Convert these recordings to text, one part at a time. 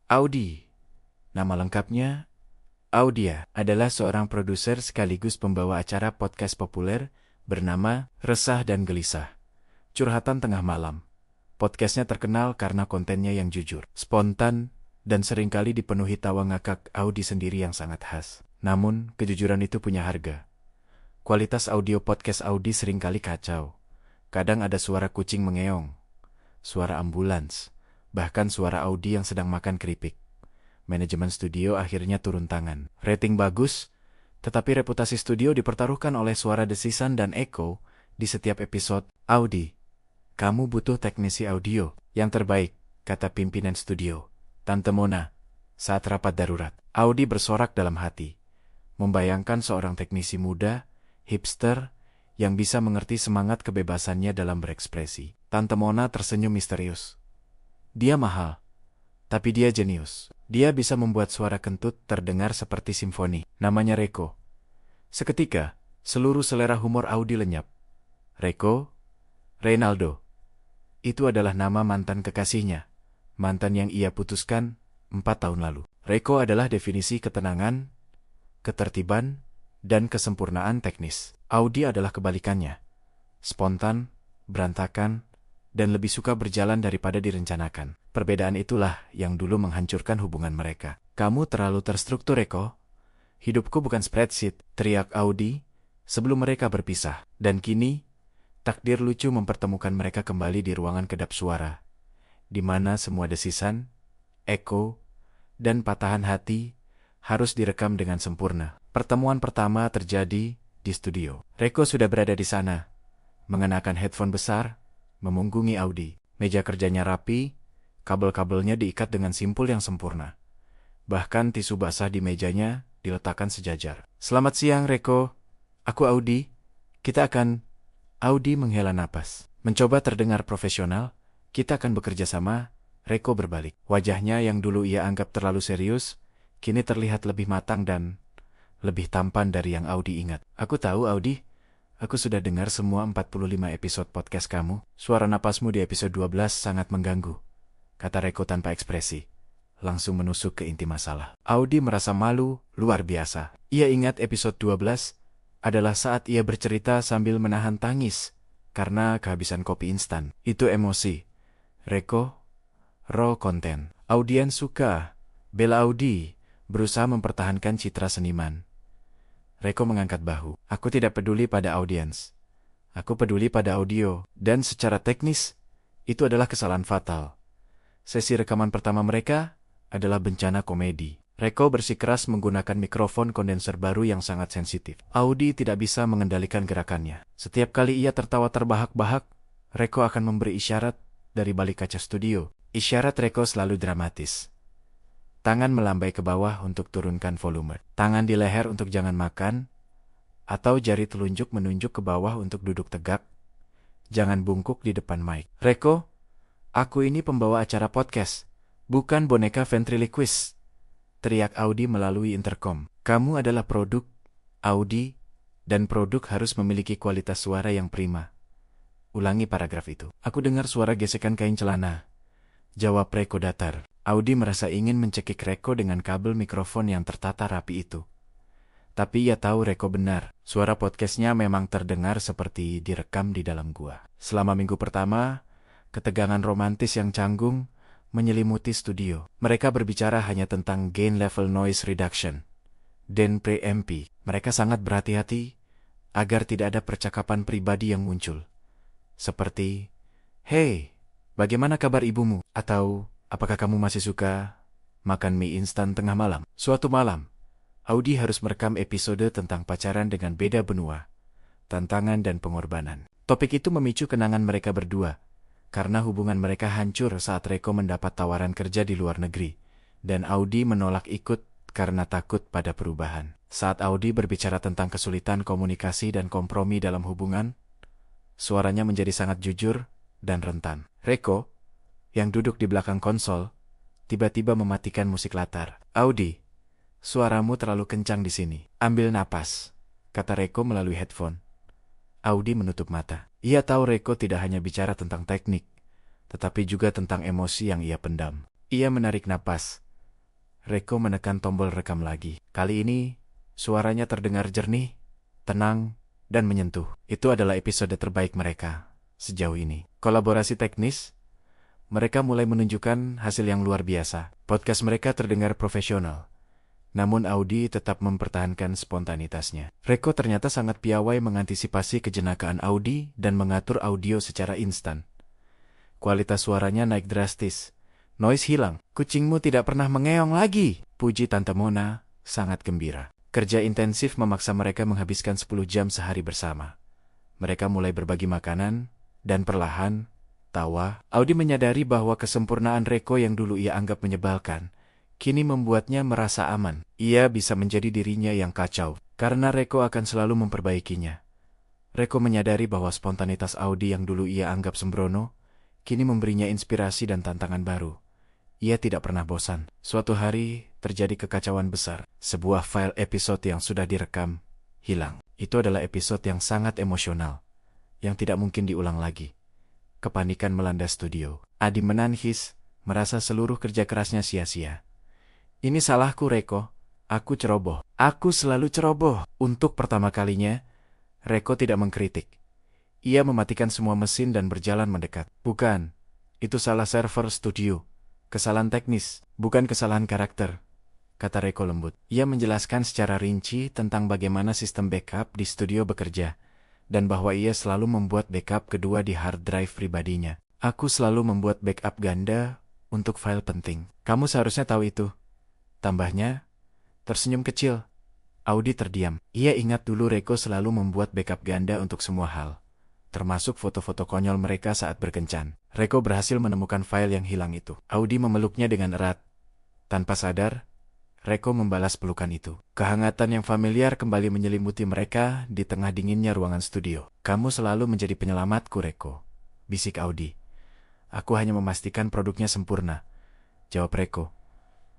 Audi. Nama lengkapnya Audia adalah seorang produser sekaligus pembawa acara podcast populer bernama Resah dan Gelisah. Curhatan Tengah Malam. Podcastnya terkenal karena kontennya yang jujur, spontan, dan seringkali dipenuhi tawa ngakak Audi sendiri yang sangat khas. Namun, kejujuran itu punya harga. Kualitas audio podcast Audi seringkali kacau. Kadang ada suara kucing mengeong, suara ambulans, bahkan suara Audi yang sedang makan keripik. Manajemen studio akhirnya turun tangan. Rating bagus, tetapi reputasi studio dipertaruhkan oleh suara desisan dan eko di setiap episode. Audi, kamu butuh teknisi audio yang terbaik, kata pimpinan studio, Tante Mona, saat rapat darurat. Audi bersorak dalam hati, membayangkan seorang teknisi muda, hipster, yang bisa mengerti semangat kebebasannya dalam berekspresi. Tante Mona tersenyum misterius. Dia mahal, tapi dia jenius. Dia bisa membuat suara kentut terdengar seperti simfoni. Namanya Reko. Seketika, seluruh selera humor Audi lenyap. Reko, Reynaldo. Itu adalah nama mantan kekasihnya. Mantan yang ia putuskan 4 tahun lalu. Reko adalah definisi ketenangan, ketertiban, dan kesempurnaan teknis. Audi adalah kebalikannya. Spontan, berantakan, dan lebih suka berjalan daripada direncanakan. Perbedaan itulah yang dulu menghancurkan hubungan mereka. Kamu terlalu terstruktur, Reko. Hidupku bukan spreadsheet, teriak Audi sebelum mereka berpisah. Dan kini, takdir lucu mempertemukan mereka kembali di ruangan kedap suara, di mana semua desisan, eko, dan patahan hati harus direkam dengan sempurna. Pertemuan pertama terjadi di studio. Reko sudah berada di sana, mengenakan headphone besar, memunggungi Audi. Meja kerjanya rapi, kabel-kabelnya diikat dengan simpul yang sempurna. Bahkan tisu basah di mejanya diletakkan sejajar. Selamat siang, Reko. Aku Audi. Kita akan... Audi menghela napas. Mencoba terdengar profesional, kita akan bekerja sama. Reko berbalik. Wajahnya yang dulu ia anggap terlalu serius, kini terlihat lebih matang dan lebih tampan dari yang Audi ingat. Aku tahu, Audi. Aku sudah dengar semua 45 episode podcast kamu. Suara napasmu di episode 12 sangat mengganggu, kata Reko tanpa ekspresi. Langsung menusuk ke inti masalah. Audi merasa malu luar biasa. Ia ingat episode 12 adalah saat ia bercerita sambil menahan tangis karena kehabisan kopi instan. Itu emosi. Reko, raw konten. Audiens suka. Bela Audi berusaha mempertahankan citra seniman. Reko mengangkat bahu. Aku tidak peduli pada audiens. Aku peduli pada audio. Dan secara teknis, itu adalah kesalahan fatal. Sesi rekaman pertama mereka adalah bencana komedi. Reko bersikeras menggunakan mikrofon kondenser baru yang sangat sensitif. Audi tidak bisa mengendalikan gerakannya. Setiap kali ia tertawa terbahak-bahak, Reko akan memberi isyarat dari balik kaca studio. Isyarat Reko selalu dramatis. Tangan melambai ke bawah untuk turunkan volume. Tangan di leher untuk jangan makan. Atau jari telunjuk menunjuk ke bawah untuk duduk tegak. Jangan bungkuk di depan mic. Reko, aku ini pembawa acara podcast, bukan boneka ventriloquist, teriak Audi melalui intercom. Kamu adalah produk, Audi, dan produk harus memiliki kualitas suara yang prima. Ulangi paragraf itu. Aku dengar suara gesekan kain celana, jawab Reko datar. Audi merasa ingin mencekik Reko dengan kabel mikrofon yang tertata rapi itu. Tapi ia tahu Reko benar. Suara podcastnya memang terdengar seperti direkam di dalam gua. Selama minggu pertama, ketegangan romantis yang canggung menyelimuti studio. Mereka berbicara hanya tentang gain level noise reduction dan pre-MP. Mereka sangat berhati-hati agar tidak ada percakapan pribadi yang muncul. Seperti, "Hey, bagaimana kabar ibumu?" Atau, "Apakah kamu masih suka makan mie instan tengah malam?" Suatu malam, Audi harus merekam episode tentang pacaran dengan beda benua, tantangan dan pengorbanan. Topik itu memicu kenangan mereka berdua, karena hubungan mereka hancur saat Reko mendapat tawaran kerja di luar negeri, dan Audi menolak ikut karena takut pada perubahan. Saat Audi berbicara tentang kesulitan komunikasi dan kompromi dalam hubungan, suaranya menjadi sangat jujur dan rentan. Reko, yang duduk di belakang konsol, tiba-tiba mematikan musik latar. Audi, suaramu terlalu kencang di sini. Ambil napas, kata Reko melalui headphone. Audi menutup mata. Ia tahu Reko tidak hanya bicara tentang teknik, tetapi juga tentang emosi yang ia pendam. Ia menarik napas, Reko menekan tombol rekam lagi. Kali ini, suaranya terdengar jernih, tenang, dan menyentuh. Itu adalah episode terbaik mereka sejauh ini. Kolaborasi teknis, mereka mulai menunjukkan hasil yang luar biasa. Podcast mereka terdengar profesional. Namun Audi tetap mempertahankan spontanitasnya. Reko ternyata sangat piawai mengantisipasi kejenakaan Audi dan mengatur audio secara instan. Kualitas suaranya naik drastis. Noise hilang. Kucingmu tidak pernah mengeong lagi, puji Tante Mona, sangat gembira. Kerja intensif memaksa mereka menghabiskan 10 jam sehari bersama. Mereka mulai berbagi makanan, dan perlahan, tawa, Audi menyadari bahwa kesempurnaan Reko yang dulu ia anggap menyebalkan, kini membuatnya merasa aman. Ia bisa menjadi dirinya yang kacau, karena Reko akan selalu memperbaikinya. Reko menyadari bahwa spontanitas Audi yang dulu ia anggap sembrono, kini memberinya inspirasi dan tantangan baru. Ia tidak pernah bosan. Suatu hari, terjadi kekacauan besar. Sebuah file episode yang sudah direkam, hilang. Itu adalah episode yang sangat emosional, yang tidak mungkin diulang lagi. Kepanikan melanda studio. Adi menangis, merasa seluruh kerja kerasnya sia-sia. Ini salahku, Reko. Aku ceroboh. Aku selalu ceroboh. Untuk pertama kalinya, Reko tidak mengkritik. Ia mematikan semua mesin dan berjalan mendekat. Bukan, itu salah server studio. Kesalahan teknis, bukan kesalahan karakter, kata Reko lembut. Ia menjelaskan secara rinci tentang bagaimana sistem backup di studio bekerja, dan bahwa ia selalu membuat backup kedua di hard drive pribadinya. Aku selalu membuat backup ganda untuk file penting. Kamu seharusnya tahu itu. Tambahnya, tersenyum kecil. Audi terdiam. Ia ingat dulu Reko selalu membuat backup ganda untuk semua hal, termasuk foto-foto konyol mereka saat berkencan. Reko berhasil menemukan file yang hilang itu. Audi memeluknya dengan erat. Tanpa sadar, Reko membalas pelukan itu. Kehangatan yang familiar kembali menyelimuti mereka di tengah dinginnya ruangan studio. Kamu selalu menjadi penyelamatku, Reko, bisik Audi. Aku hanya memastikan produknya sempurna, jawab Reko,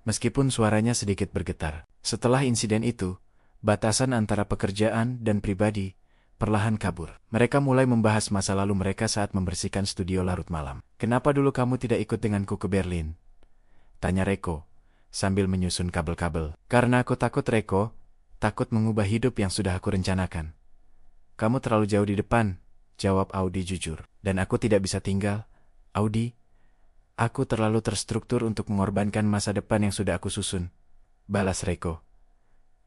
meskipun suaranya sedikit bergetar. Setelah insiden itu, batasan antara pekerjaan dan pribadi perlahan kabur. Mereka mulai membahas masa lalu mereka saat membersihkan studio larut malam. Kenapa dulu kamu tidak ikut denganku ke Berlin? Tanya Reko, sambil menyusun kabel-kabel. Karena aku takut, Reko. Takut mengubah hidup yang sudah aku rencanakan. Kamu terlalu jauh di depan, jawab Audi jujur. Dan aku tidak bisa tinggal, Audi. Aku terlalu terstruktur untuk mengorbankan masa depan yang sudah aku susun, balas Reko.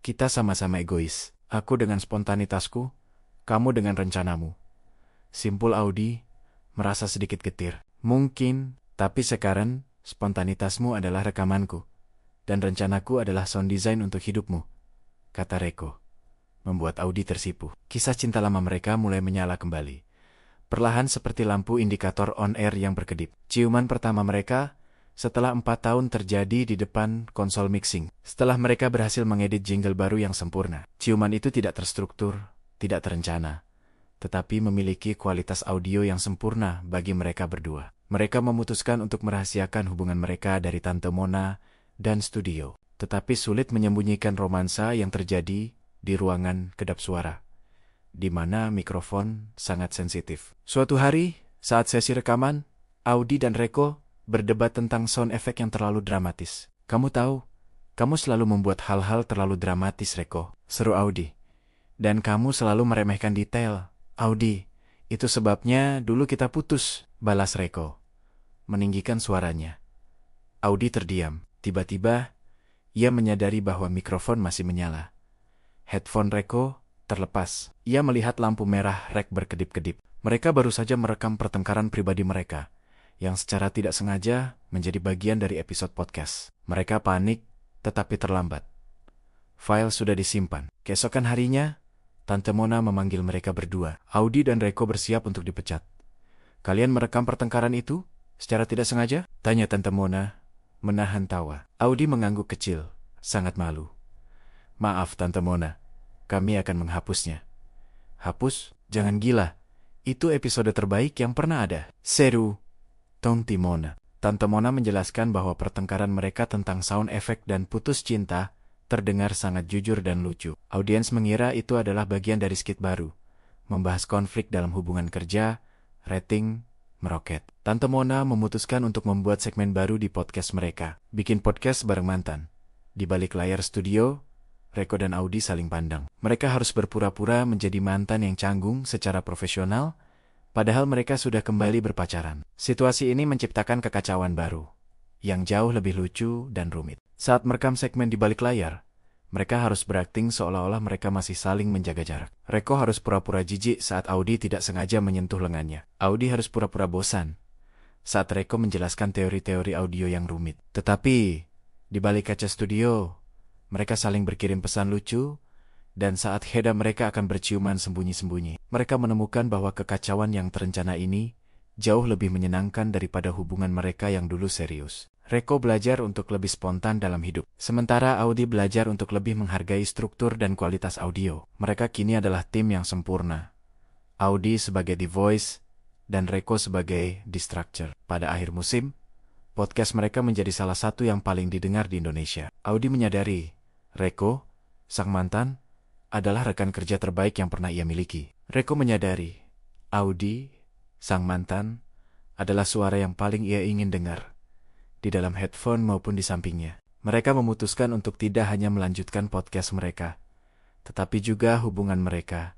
Kita sama-sama egois. Aku dengan spontanitasku, kamu dengan rencanamu. Simpul Audi, merasa sedikit getir. Mungkin, tapi sekarang, spontanitasmu adalah rekamanku, dan rencanaku adalah sound design untuk hidupmu, kata Reko, membuat Audi tersipu. Kisah cinta lama mereka mulai menyala kembali. Perlahan seperti lampu indikator on-air yang berkedip. Ciuman pertama mereka, setelah 4 tahun terjadi di depan konsol mixing. Setelah mereka berhasil mengedit jingle baru yang sempurna. Ciuman itu tidak terstruktur, tidak terencana, tetapi memiliki kualitas audio yang sempurna bagi mereka berdua. Mereka memutuskan untuk merahasiakan hubungan mereka dari Tante Mona dan studio, tetapi sulit menyembunyikan romansa yang terjadi di ruangan kedap suara, di mana mikrofon sangat sensitif. Suatu hari, saat sesi rekaman, Audi dan Reko berdebat tentang sound effect yang terlalu dramatis. Kamu tahu, kamu selalu membuat hal-hal terlalu dramatis, Reko, seru Audi. Dan kamu selalu meremehkan detail, Audi. Itu sebabnya dulu kita putus, balas Reko, meninggikan suaranya. Audi terdiam. Tiba-tiba, ia menyadari bahwa mikrofon masih menyala. Headphone Reko terlepas. Ia melihat lampu merah rek berkedip-kedip. Mereka baru saja merekam pertengkaran pribadi mereka, yang secara tidak sengaja menjadi bagian dari episode podcast. Mereka panik, tetapi terlambat. File sudah disimpan. Keesokan harinya, Tante Mona memanggil mereka berdua. Audi dan Reko bersiap untuk dipecat. Kalian merekam pertengkaran itu secara tidak sengaja? Tanya Tante Mona, menahan tawa. Audi mengangguk kecil, sangat malu. Maaf Tante Mona, kami akan menghapusnya. Hapus? Jangan gila. Itu episode terbaik yang pernah ada. Seru, Tante Mona. Tante Mona menjelaskan bahwa pertengkaran mereka tentang sound effect dan putus cinta terdengar sangat jujur dan lucu. Audiens mengira itu adalah bagian dari skit baru, membahas konflik dalam hubungan kerja, rating meroket. Tante Mona memutuskan untuk membuat segmen baru di podcast mereka, bikin podcast bareng mantan. Di balik layar studio, Reko dan Audi saling pandang. Mereka harus berpura-pura menjadi mantan yang canggung secara profesional, padahal mereka sudah kembali berpacaran. Situasi ini menciptakan kekacauan baru, yang jauh lebih lucu dan rumit. Saat merekam segmen di balik layar, mereka harus berakting seolah-olah mereka masih saling menjaga jarak. Reko harus pura-pura jijik saat Audi tidak sengaja menyentuh lengannya. Audi harus pura-pura bosan saat Reko menjelaskan teori-teori audio yang rumit. Tetapi, di balik kaca studio, mereka saling berkirim pesan lucu, dan saat heda mereka akan berciuman sembunyi-sembunyi. Mereka menemukan bahwa kekacauan yang terencana ini jauh lebih menyenangkan daripada hubungan mereka yang dulu serius. Reko belajar untuk lebih spontan dalam hidup, sementara Audi belajar untuk lebih menghargai struktur dan kualitas audio. Mereka kini adalah tim yang sempurna. Audi sebagai The Voice, dan Reko sebagai The Structure. Pada akhir musim, podcast mereka menjadi salah satu yang paling didengar di Indonesia. Audi menyadari, Reko, sang mantan, adalah rekan kerja terbaik yang pernah ia miliki. Reko menyadari, Audi, sang mantan, adalah suara yang paling ia ingin dengar, di dalam headphone maupun di sampingnya. Mereka memutuskan untuk tidak hanya melanjutkan podcast mereka, tetapi juga hubungan mereka,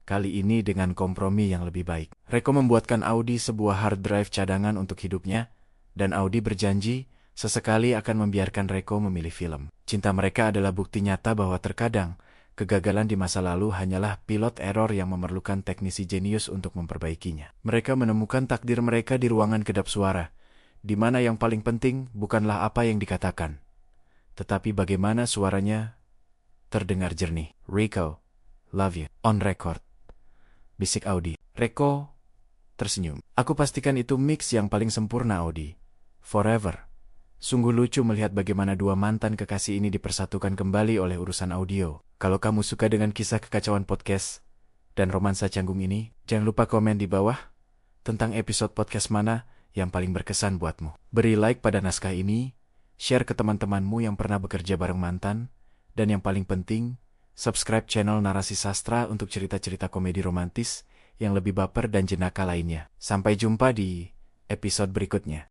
kali ini dengan kompromi yang lebih baik. Reko membuatkan Audi sebuah hard drive cadangan untuk hidupnya, dan Audi berjanji sesekali akan membiarkan Reko memilih film. Cinta mereka adalah bukti nyata bahwa terkadang, kegagalan di masa lalu hanyalah pilot error yang memerlukan teknisi jenius untuk memperbaikinya. Mereka menemukan takdir mereka di ruangan kedap suara, di mana yang paling penting bukanlah apa yang dikatakan, tetapi bagaimana suaranya terdengar jernih. Reko, love you. On record, bisik Audi. Reko tersenyum. Aku pastikan itu mix yang paling sempurna, Audi. Forever. Sungguh lucu melihat bagaimana dua mantan kekasih ini dipersatukan kembali oleh urusan audio. Kalau kamu suka dengan kisah kekacauan podcast dan romansa canggung ini, jangan lupa komen di bawah tentang episode podcast mana yang paling berkesan buatmu. Beri like pada naskah ini, share ke teman-temanmu yang pernah bekerja bareng mantan, dan yang paling penting, subscribe channel Narasi Sastra untuk cerita-cerita komedi romantis yang lebih baper dan jenaka lainnya. Sampai jumpa di episode berikutnya.